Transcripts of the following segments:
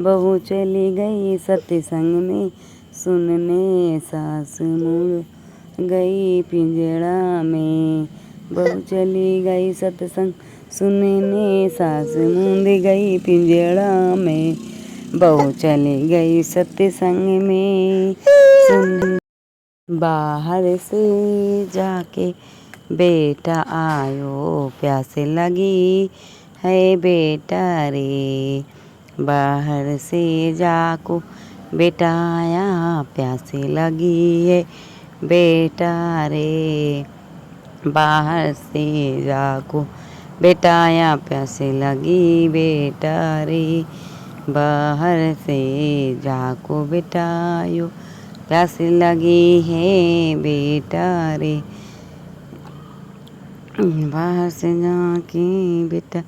बहू चली गई सत्संग में सुनने, सास मुड़ गई पिंजड़ा में। बहू चली गई सत्संग सुनने, सास मुड़ गई पिंजड़ा में। बहू चली गई सत्संग में सुन। बाहर से जाके बेटा आयो, प्यास लगी है बेटा रे। बाहर से जाको बेटा आया, प्यास लगी है बेटा रे। बाहर से जाको बेटा आया, प्यास लगी बेटा रे। बाहर से जाको बेटा आयो, प्यास लगी है बेटा रे। बाहर से जाके बेटा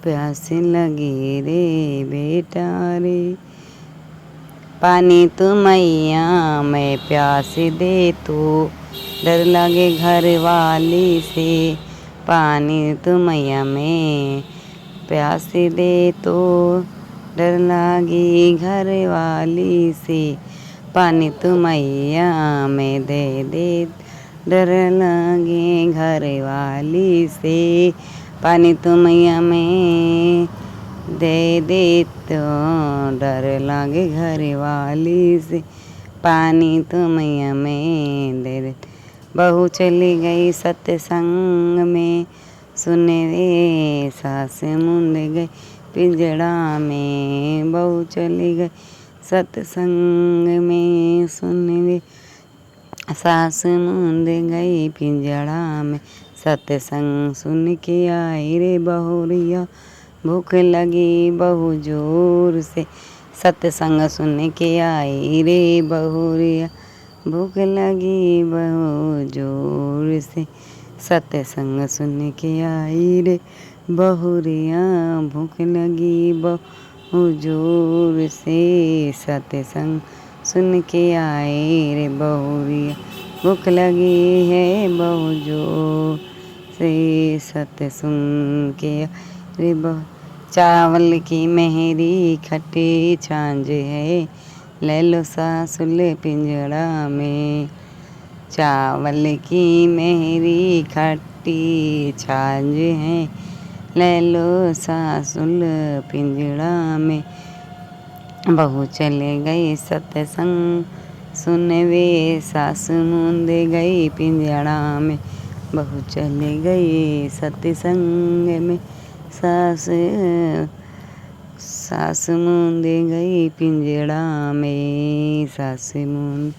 प्यास लगी रे बेटा रे। पानी तो मैया मैं प्यास दे तो, डर लगे घर वाली से। पानी तो मैया मैं प्यास दे तो, डर लगी घर वाली से। पानी तो मैया मैं दे दे, डर लगे घर वाली से। पानी तो मैया मैं दे दे तो, डर लगे घर वाली से। पानी तो मैया मैं दे दे। बहू चली गई सत्संग में सुने रे, सास मुंद गई पिंजड़ा में। बहू चली गई सत्संग में सुने रे, सास मुंद गई पिंजड़ा में। सत्संग सुन के आई रे बहुरिया, भूख लगी बहु जोर से। सत्संग सुन के आई रे बहुरिया, भूख लगी बहु जोर से। सत्संग सुन के आई रे बहुरिया, भूख लगी बहु जोर से। सत्संग सुन के आई रे बहुरिया, भूख लगी है बहु जोर से। सत्य सुन के रे बहु। चावल की मेहरी खट्टी छांझ है, ले लो सासुल पिंजड़ा में। चावल की मेहरी खट्टी छांझ है, ले लो सासुल पिंजड़ा में। बहू चले गई सत्संग सुनवे, सास मुंद गई पिंजड़ा में। बहू चली गई सत्संग में, सास मुंद गई पिंजड़ा में। सास मुंद।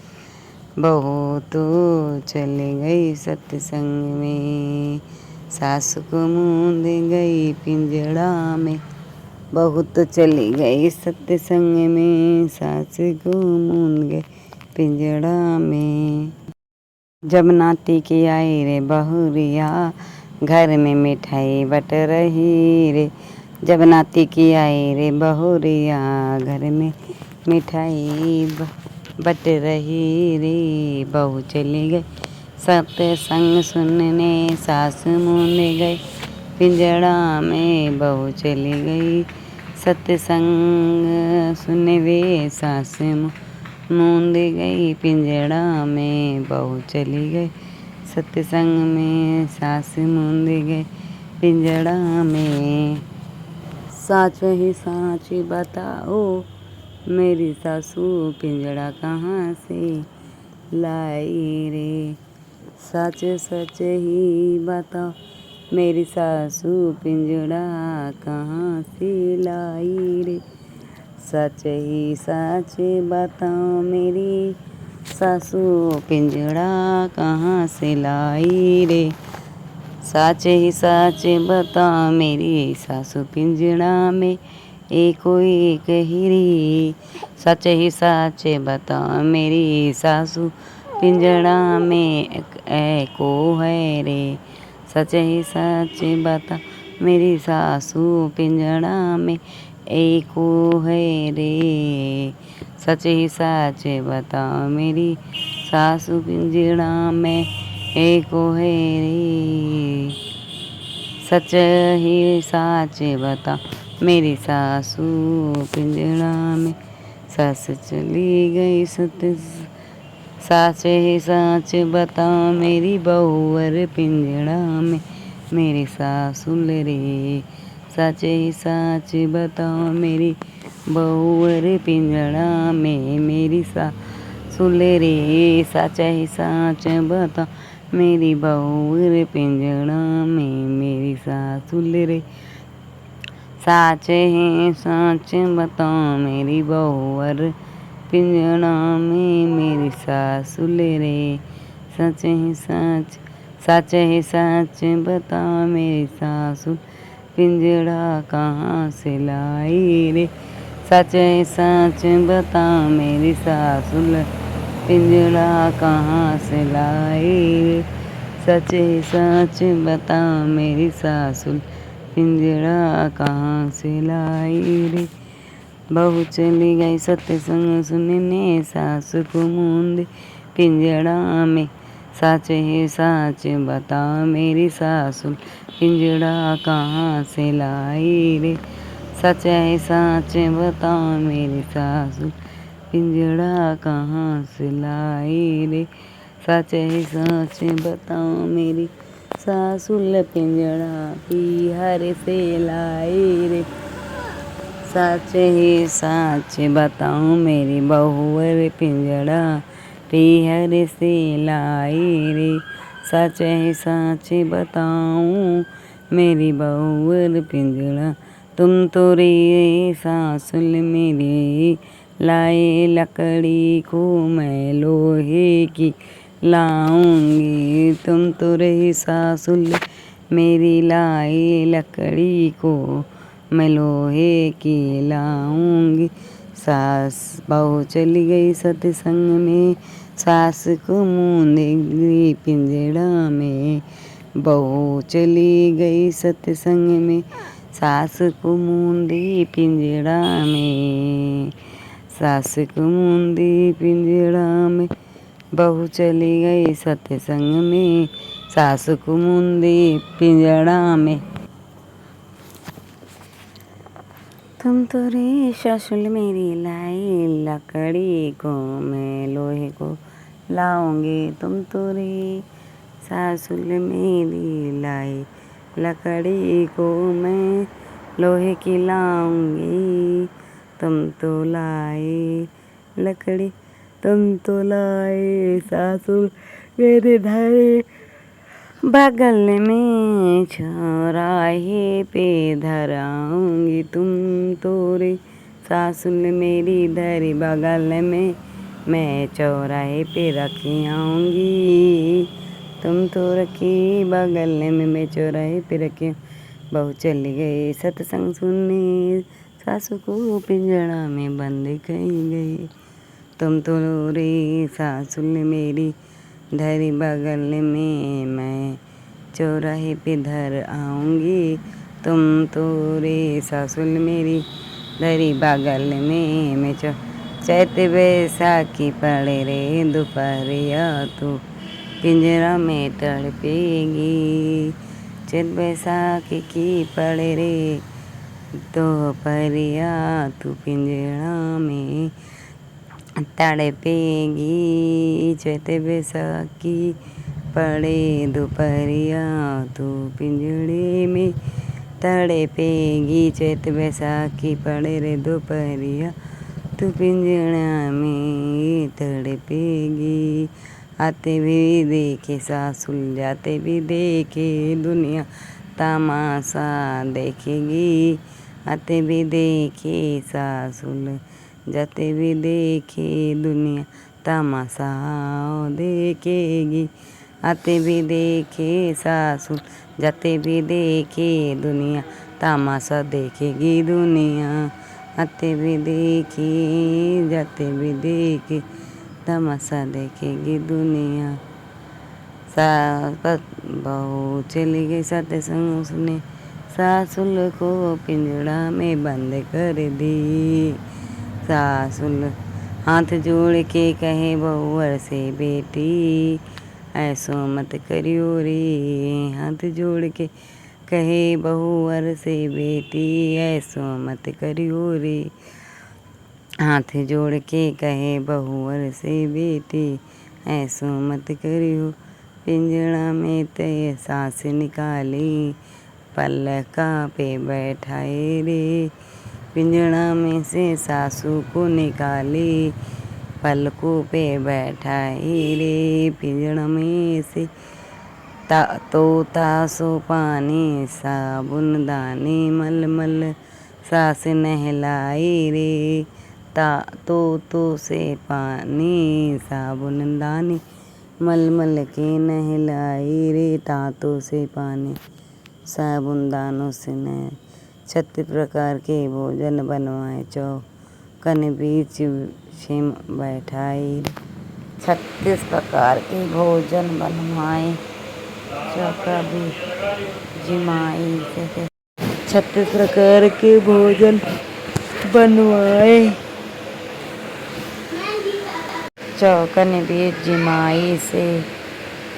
बहू तो चली गई सत्संग में, सास को मुंद गई पिंजड़ा में। बहू तो चली गई सत्संग में, सास को मुंद गई पिंजड़ा में। जब नाती की आई रे बहुरिया, घर में मिठाई बट रही रे। जब नाती की आई रे बहुरिया, घर में मिठाई बट रही रे। बहू चली गई सत्संग सुनने, सास मुंद गई पिंजड़ा में। बहू चली गई सत्संग सुनवे, सास मुंद गई पिंजड़ा में। बहू चली गई सत्संग में, सास मुंद गई पिंजड़ा में। सच ही सच बताओ मेरी सासू पिंजड़ा कहाँ से लाई रे। सच सच ही बताओ मेरी सासू पिंजड़ा कहाँ से लाई रे। सच ही सच बताओ मेरी सासू पिंजड़ा कहाँ से लाई रे। सच ही सच बताओ मेरी सासू पिंजड़ा में एको एक हीरी। सच ही सच बताओ मेरी सासू पिंजड़ा में एको है रे। सच ही सच बता मेरी सासू पिंजड़ा में एको है रे। सच ही सच बताओ मेरी सासू पिंजड़ा में एको है रे। सच ही सच बताओ मेरी सासू पिंजड़ा में। सास चली गई साच ही साच बताओ मेरी बहुअर पिंजड़ा में। मेरी सासुल रे सच ही सच बताओ मेरी बहुअर पिंजड़ा में। मेरी सासुल रे सच ही सच बताओ मेरी बहुअर पिंजड़ा में। मेरी सासुल रे सच ही सच बताओ मेरी बहुअर पिंजड़ा में। मेरी सासुल रे सच ही सच बताओ मेरी सासुल पिंजड़ा कहाँ से लाई रे। सच ही सच बताओ मेरी सासुल पिंजड़ा कहाँ से लाई रे। सच ही सच बताओ मेरी सासुल पिंजड़ा कहाँ से लाई रे। बहू चली गई सत्संग सुनने सास को मूंद पिंजड़ा में। सच ही सच बताओ मेरी सासुल पिंजड़ा कहाँ से लाई रे। सच ही सच बताओ मेरी सासुल पिंजड़ा कहाँ से लाई रे। सच ही सच बताओ मेरी सासुल पिंजड़ा पीहर से लाई रे। सच ही सच बताऊं मेरी बहुअर पिंजड़ा पीहर से लाई रे। सच ही सच बताऊं मेरी बहुअर पिंजड़ा तुम तो रे सासुल मेरी लाए लकड़ी को मैं लोहे की लाऊंगी। तुम तो रे सासुल मेरी लाए लकड़ी को मैं लोहे की लाऊंगी। सास बहू चली गई सत्संग में सास को मूंदेगी पिंजड़ा में। बहू चली गई सत्संग में सास को मूंदी पिंजड़ा में। सास को मूंदी पिंजड़ा में। बहू चली गई सत्संग में सास को मूंदी पिंजड़ा में। तुम तो रे सासुल मेरी लाई लकड़ी को मैं लोहे को लाऊंगी। तुम तो रे सासुल मेरी लाई लकड़ी को मैं लोहे की लाऊंगी। तुम तो लाए लकड़ी तुम तो लाए सासुल मेरे धरे बगल में चौराहे पे धराऊंगी। तुम तो रे सासुल मेरी धरी बगल में मैं चौराहे पे रखी आऊँगी। तुम तो रखी बगल में मैं चौराहे पे रखी। बहू चली गई सत्संग सुनने सासू को पिंजड़ा में बंद कही गई। तुम तो रे सासुल मेरी धरी बगल में मैं चौराहे पे धर आऊँगी। तुम तो रे सासुल मेरी धरी बगल में मैं चैत बैसाखी पड़े रे दोपहरिया तू पिंजरा में तड़पेगी। चैत बैसाखी की पड़े रे दोपहरिया तू पिंजरा में तड़पेगी। चैत बैसाखी पड़े दोपहरिया तू पिंजड़े में तड़पेगी। चैत बैसाखी पड़े रे दोपहरिया तू पिंजड़ा में तड़पेगी। आते भी देखे सासुल जाते भी देखे दुनिया तमाशा देखेगी। आते भी देखे सासुल जाते भी देखे दुनिया तमाशा देखेगी। आते भी देखे सासुल जाते भी देखे दुनिया तमाशा देखेगी दुनिया। आते भी देखे जाते भी देखे तमाशा देखेगी दुनिया। बहू चली गई सत्संग सुने सासुल को पिंजड़ा में बंद कर दी। सासुल हाथ जोड़ के कहे बहुअर से बेटी ऐसो मत करियो रे। हाथ जोड़ के कहे बहुअर से बेटी ऐसो मत करियो रे। हाथ जोड़ के कहे बहुअर से बेटी ऐसो मत करियो। पिंजड़ा में तय सांस निकाली पलका पे बैठाए रे। पिंजड़ा में से सासू को निकाली पलकों पे बैठाए रे। पिंजड़ा में से तोता सो पानी साबुन दानी मलमल सास नहलाई रे। तो से पानी साबुन दानी मलमल के नहलाई रे। तांतों से पानी साबुन दानों से नह 36 प्रकार के भोजन बनवाए चौकन बीच छिम बैठाई। 36 प्रकार के भोजन बनवाए चौका बीच जिमाई से। 36 प्रकार के भोजन बनवाए चौकन बीच जिमाई से।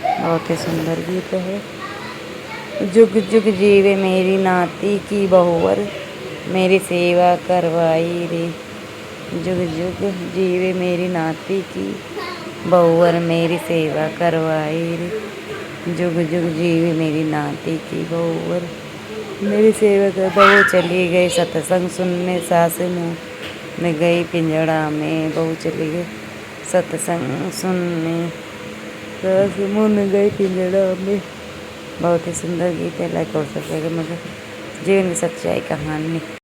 बहुत ही सुंदर गीत है। जुग जुग जीवे मेरी नाती की बहुवर मेरी सेवा करवाई रे। जुग जुग जीवे मेरी नाती की बहुवर मेरी सेवा करवाई रे। जुग जुग जीवे मेरी नाती की बहुवर मेरी सेवा कर। बहू चली गई सत्संग सुनने सास मुँह में गई पिंजड़ा में। बहू चली गई सत्संग सुनने सास मुँह में गई पिंजड़ा में। बहुत ही सुंदर गीत है। लाइक और सब्सक्राइब। मगर जीवन की सच्चाई कहानी।